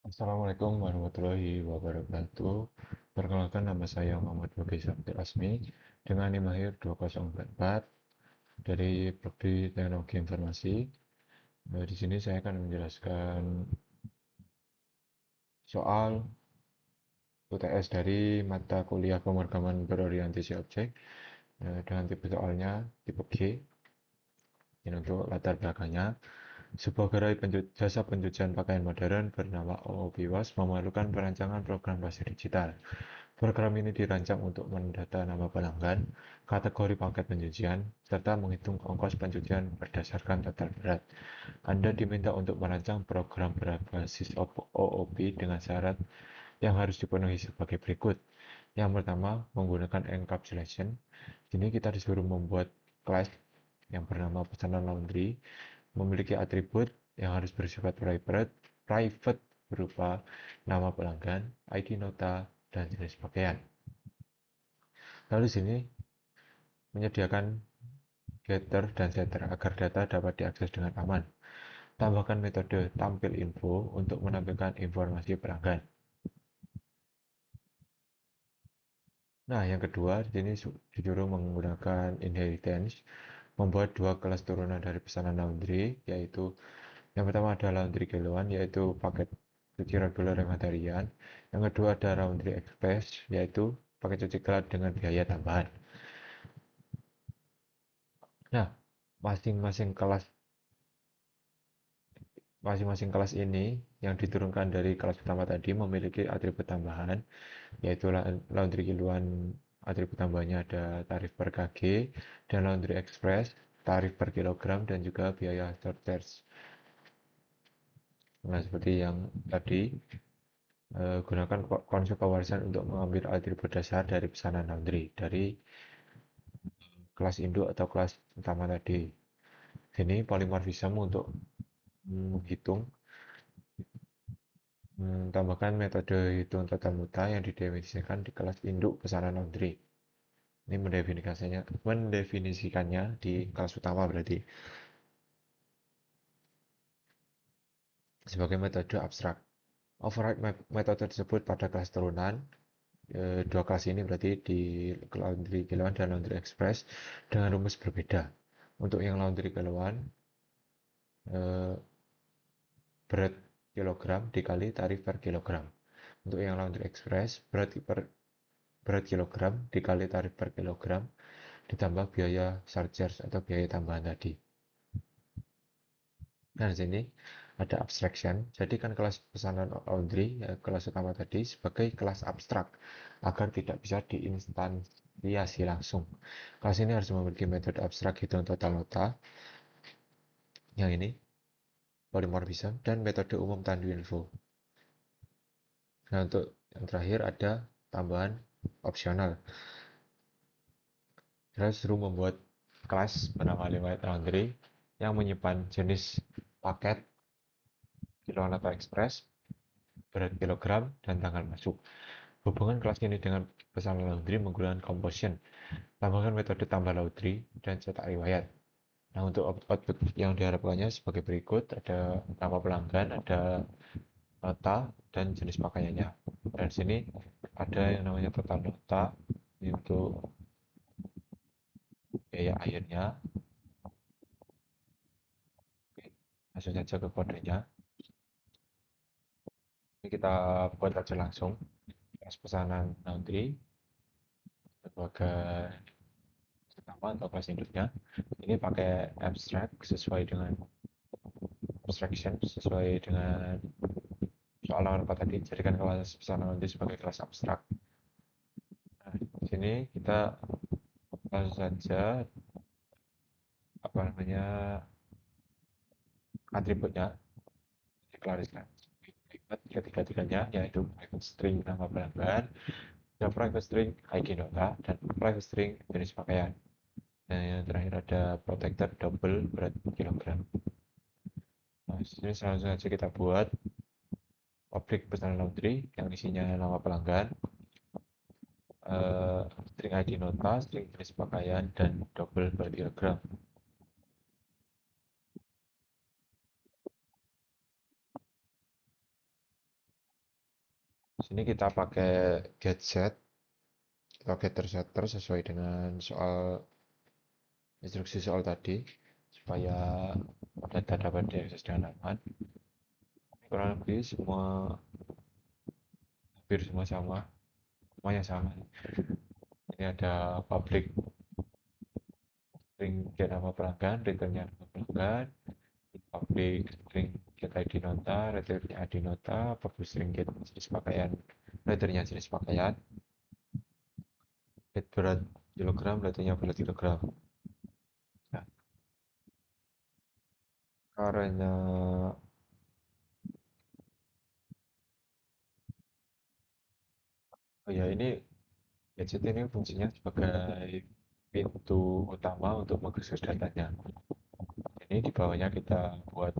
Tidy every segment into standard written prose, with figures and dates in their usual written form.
Assalamualaikum warahmatullahi wabarakatuh. Perkenalkan nama saya Muhammad Bogi Sabti Asmi dengan NIM lahir 2044 dari Prodi Teknologi Informasi. Di sini saya akan menjelaskan soal UTS dari mata kuliah pemrograman berorientasi objek dengan tipe soalnya tipe G. Ini untuk latar belakangnya. Sebuah gerai jasa pencucian pakaian modern bernama OOP Was memerlukan perancangan program pasar digital. Program ini dirancang untuk mendata nama pelanggan, kategori paket pencucian, serta menghitung ongkos pencucian berdasarkan total berat. Anda diminta untuk merancang program berbasis OOP dengan syarat yang harus dipenuhi sebagai berikut. Yang pertama, menggunakan encapsulation. Ini kita disuruh membuat kelas yang bernama pesanan laundry, memiliki atribut yang harus bersifat private berupa nama pelanggan, ID nota, dan jenis pakaian. Lalu di sini menyediakan getter dan setter agar data dapat diakses dengan aman. Tambahkan metode tampil info untuk menampilkan informasi pelanggan. Nah, yang kedua, di sini disuruh menggunakan inheritance, membuat dua kelas turunan dari pesanan laundry, yaitu yang pertama ada laundry kiloan, yaitu paket cuci reguler hemat harian. Yang kedua ada laundry express, yaitu paket cuci kelas dengan biaya tambahan. Nah, masing-masing kelas masing-masing kelas ini yang diturunkan dari kelas utama tadi memiliki atribut tambahan, yaitu laundry kiloan. Atribut tambahnya ada tarif per kg, dan laundry express tarif per kilogram, dan juga biaya surcharge. Nah, seperti yang tadi, gunakan konsep pewarisan untuk mengambil atribut dasar dari pesanan laundry dari kelas induk atau kelas utama tadi. Ini polymorphism untuk menghitung. Tambahkan metode hitung total muta yang didefinisikan di kelas induk pesanan laundry. Ini mendefinisikannya di kelas utama berarti sebagai metode abstrak. Override metode tersebut pada kelas turunan. Dua kelas ini berarti di laundry kiloan dan laundry express dengan rumus berbeda. Untuk yang laundry kiloan, eh, berat kilogram dikali tarif per kilogram. Untuk yang laundry express, berat kilogram dikali tarif per kilogram ditambah biaya surcharge atau biaya tambahan tadi. Nah, di sini ada abstraction. Jadikan kelas pesanan laundry, ya, kelas utama tadi, sebagai kelas abstrak agar tidak bisa diinstansiasi langsung. Kelas ini harus memiliki metode abstrak hitung total nota, yang ini polymorphism, dan metode umum tandu info. Nah, untuk yang terakhir ada tambahan opsional. Kita suruh membuat kelas bernama limit laundry yang menyimpan jenis paket, kiloan atau express, berat kilogram, dan tanggal masuk. Hubungan kelas ini dengan pesanan laundry menggunakan composition. Tambahkan metode tambah laundry dan cetak riwayat. Nah, untuk output yang diharapkannya sebagai berikut, ada nama pelanggan, ada nota, dan jenis pakaiannya. Dan sini ada yang namanya total nota, untuk biaya akhirnya. Oke, langsung saja ke kodenya. Ini kita buat aja langsung. Pesanan laundry sebagai pertama atau kelas induknya. Ini pakai abstract sesuai dengan soal apa tadi. Jadikan kelas pesanan laundry sebagai kelas abstrak. Nah, di sini kita langsung saja apa namanya atributnya diklarikan. Ketiga-tiganya yaitu private string nama pelanggan, dan private string ID nota, dan private string jenis pakaian. Dan yang terakhir ada protector double berat kilogram. Nah, sini langsung saja kita buat objek pesanan laundry yang isinya nama pelanggan, string ID nota, string jenis pakaian, dan double berat kilogram. Sini kita pakai get set atau getter setter sesuai dengan instruksi soal tadi supaya data dapat diakses dengan aman. Kurang lebih hampir semua sama, semuanya sama. Ini ada public string get nama pelanggan, returnnya nama pelanggan, public string get ID nota, returnnya ID nota, public string get jenis pakaian, returnnya jenis pakaian, get berat kilogram, returnnya berat kilogram. Nah, karena oh ya ini gadget ini fungsinya sebagai pintu utama untuk mengakses datanya. Ini di bawahnya kita buat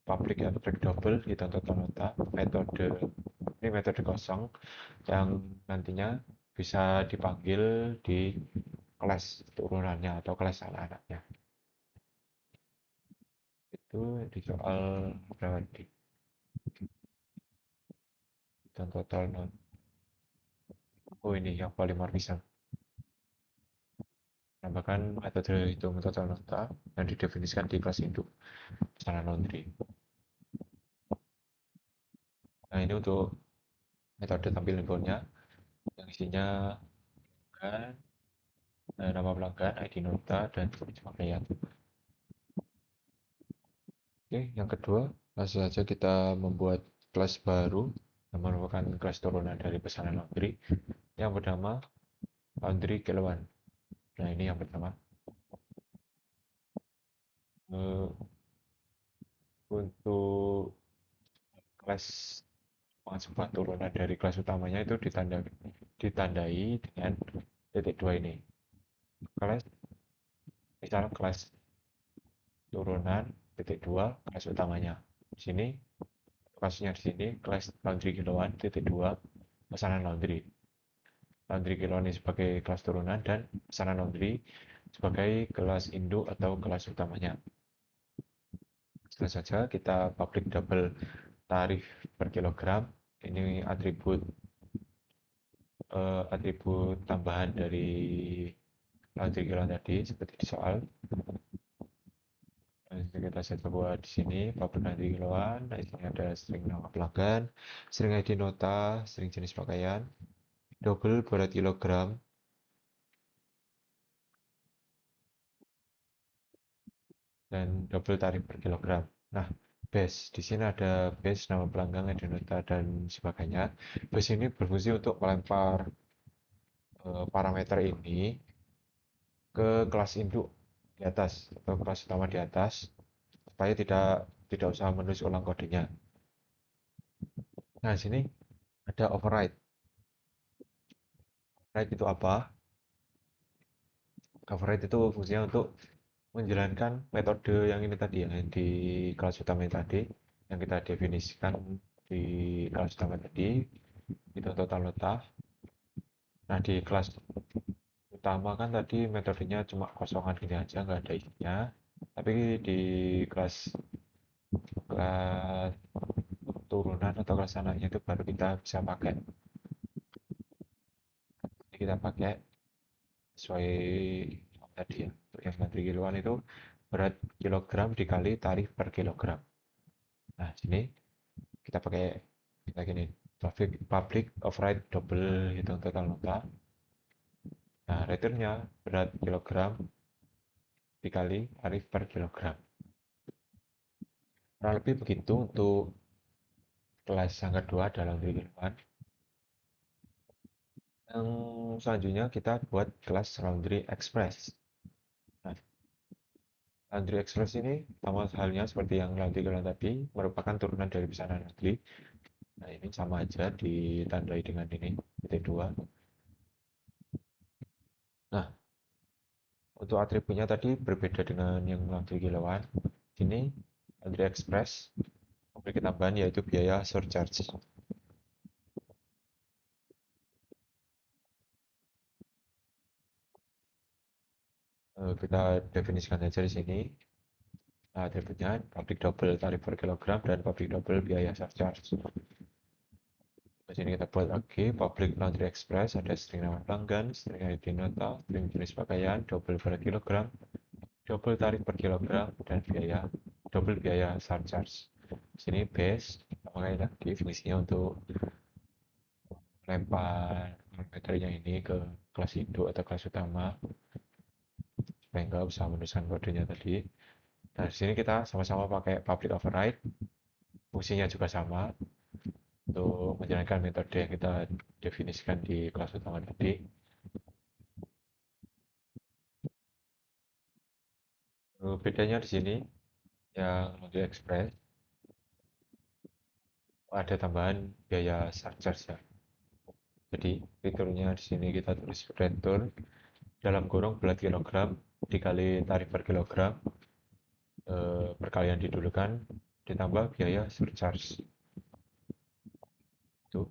public abstract double di total nota metode ini metode kosong yang nantinya bisa dipanggil di kelas turunannya atau kelas anak-anaknya. Itu di soal berapa dan total not. Oh ini yang polymorphism. Menambahkan metode hitung total nota yang didefinisikan di kelas induk secara laundry. Nah ini untuk metode tampil infonya yang isinya kan nama pelanggan, ID nota, dan sebagainya. Oke, yang kedua, langsung saja kita membuat kelas baru yang merupakan kelas turunan dari pesanan laundry yang bernama laundry kiloan. Nah, ini yang pertama. Eh, untuk kelas sebuah turunan dari kelas utamanya itu ditandai dengan titik dua ini. Kelas, misal kelas turunan titik dua kelas utamanya. Di sini kelasnya di sini kelas laundry kiloan titik dua pesanan laundry. Laundry kiloan sebagai kelas turunan dan pesanan laundry sebagai kelas induk atau kelas utamanya. Setelah saja kita public double tarif per kilogram. Ini atribut tambahan dari laundry kiloan tadi seperti di soal. Kita set buat di sini public laundry kiloan. Nah, ini ada string nama pelanggan, string ID nota, string jenis pakaian, double berat kilogram, dan double tarif per kilogram. Nah, base di sini ada base nama pelanggan, ID nota, dan sebagainya. Base ini berfungsi untuk melempar parameter ini ke kelas induk di atas atau kelas utama di atas supaya tidak usah menulis ulang kodenya. Nah, di sini ada override. Override itu apa? Override itu fungsinya untuk menjalankan metode yang ini tadi ya, yang di kelas utama tadi, yang kita definisikan di kelas utama tadi, itu total nota. Nah, di kelas utama kan tadi metodenya cuma kosongan gini aja, nggak ada isinya. Tapi di kelas kelas turunan atau kelas anaknya itu baru kita bisa pakai. Jadi kita pakai sesuai tadi ya. Untuk yang menteri kiloan itu berat kilogram dikali tarif per kilogram. Nah, sini kita pakai kita gini public override double hitung total nota. Nah, returnnya berat kilogram dikali tarif per kilogram. Kurang lebih begitu untuk kelas yang kedua dalam kehidupan. Yang selanjutnya kita buat kelas Laundry Express. Nah, Laundry Express ini sama halnya seperti yang Laundry Girl tadi, merupakan turunan dari pesanan laundry. Nah, ini sama aja ditandai dengan ini, titik dua. Nah, untuk atributnya tadi berbeda dengan yang Laundry Kiloan. Ini Laundry Express memiliki tambahan yaitu biaya surcharge. Kita definisikan saja di sini. Nah, atributnya public double tarif per kilogram dan public double biaya surcharge. Di sini kita buat lagi public laundry express, ada string nama pelanggan, string ID nota, string jenis pakaian, double per kilogram, double tarif per kilogram, dan double biaya surcharge. Di sini base, pakai lagi fungsinya untuk lempar parameternya ini ke kelas induk atau kelas utama supaya nggak usah menuliskan kodenya tadi. Nah, di sini kita sama-sama pakai public override, fungsinya juga sama untuk menjalankan metode yang kita definisikan di kelas utama tadi. Bedanya di sini yang untuk express ada tambahan biaya surcharge ya. Jadi fiturnya di sini kita tulis return dalam kurung berat kilogram dikali tarif per kilogram perkalian didulukan ditambah biaya surcharge itu.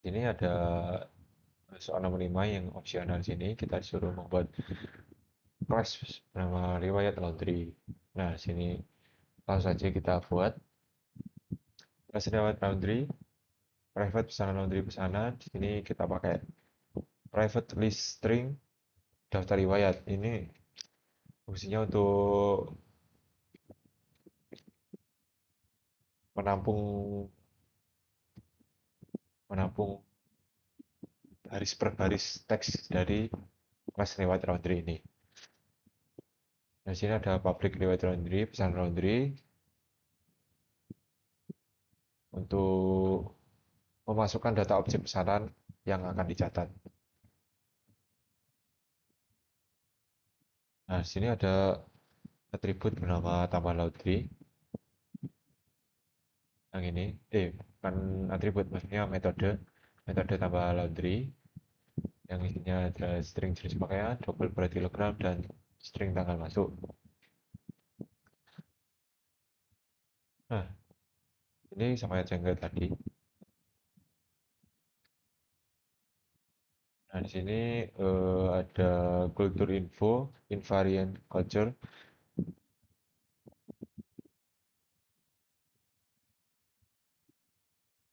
Ini ada soal nomor 5 yang opsional sini kita disuruh membuat class bernama riwayat laundry. Nah, sini langsung saja kita buat class riwayat laundry, private pesanan laundry pesanan. Di sini kita pakai private list string daftar riwayat. Ini fungsinya untuk menampung menampung baris per baris teks dari kelas riwayat laundry ini. Nah, di sini ada public riwayat laundry, pesanan laundry untuk memasukkan data objek pesanan yang akan dicatat. Nah, di sini ada atribut bernama tambah laundry yang ini. Bukan atribut, maksudnya metode tambah laundry yang isinya ada string jenis pakaian, double per kilogram, dan string tanggal masuk. Nah, ini sama aja enggak tadi. Nah, di sini ada kultur info, invariant culture.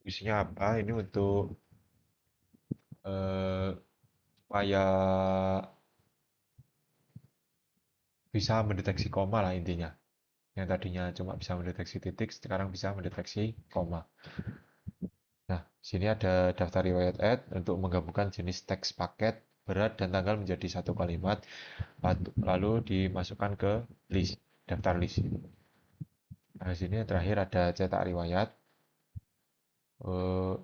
Isinya apa? Ini untuk eh, supaya bisa mendeteksi koma lah intinya. Yang tadinya cuma bisa mendeteksi titik, sekarang bisa mendeteksi koma. Nah, sini ada daftar riwayat add untuk menggabungkan jenis teks paket, berat, dan tanggal menjadi satu kalimat, lalu dimasukkan ke list, daftar list. Nah, sini yang terakhir ada cetak riwayat. Eh,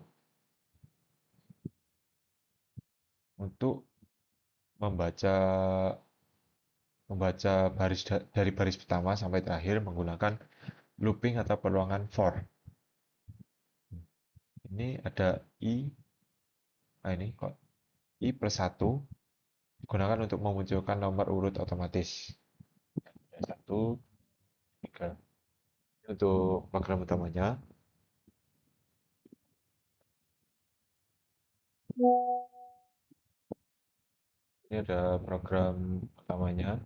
untuk membaca membaca dari baris pertama sampai terakhir menggunakan looping atau peluangan for. Ini ada ini kok i plus 1 digunakan untuk memunculkan nomor urut otomatis. Satu, tiga. Untuk program utamanya, ini ada program utamanya.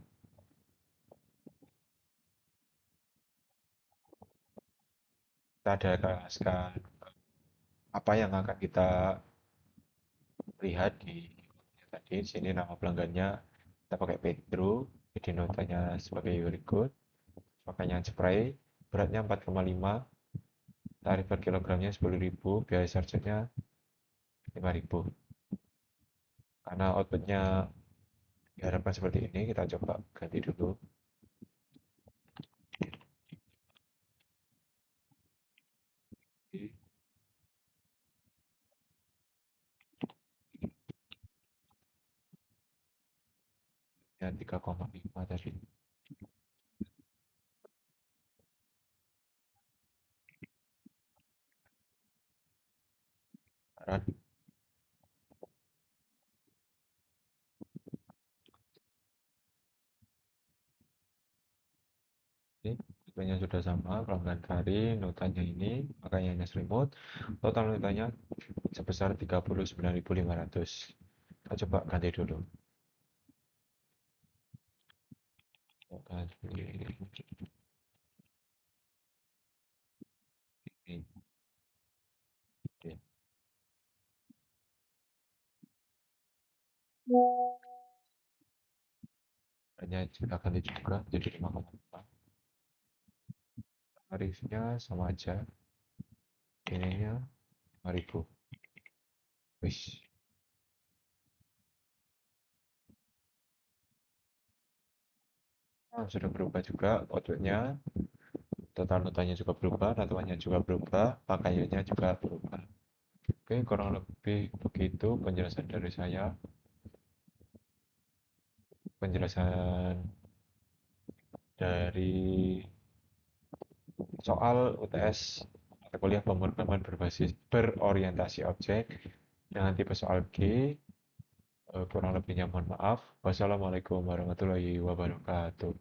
Kita ada kelaskan apa yang akan kita lihat di tadi. Di sini nama pelanggannya kita pakai Pedro, jadi notanya sebagai very good. Makanya spray, beratnya 4,5, tarif per kilogramnya 10.000, biaya charge-nya 5.000. Karena outputnya diharapkan seperti ini, kita coba ganti dulu. Ya 3,5 tadi. Karena ini notanya sudah sama, pelanggan Kari, notanya ini, makanya hanya selimut. Total notanya sebesar 39.500. Kita coba ganti dulu. Ganti. hanya kita ganti juga jadi 5,4. Tarifnya sama aja, ininya 5.000. Wis. Sudah berubah juga outputnya, total notanya juga berubah, satuannya juga berubah, pakaiannya juga berubah. Oke, kurang lebih begitu penjelasan dari saya. Penjelasan dari soal UTS mata kuliah pemrograman berbasis berorientasi objek dengan tipe soal G. Kurang lebihnya mohon maaf. Wassalamualaikum warahmatullahi wabarakatuh.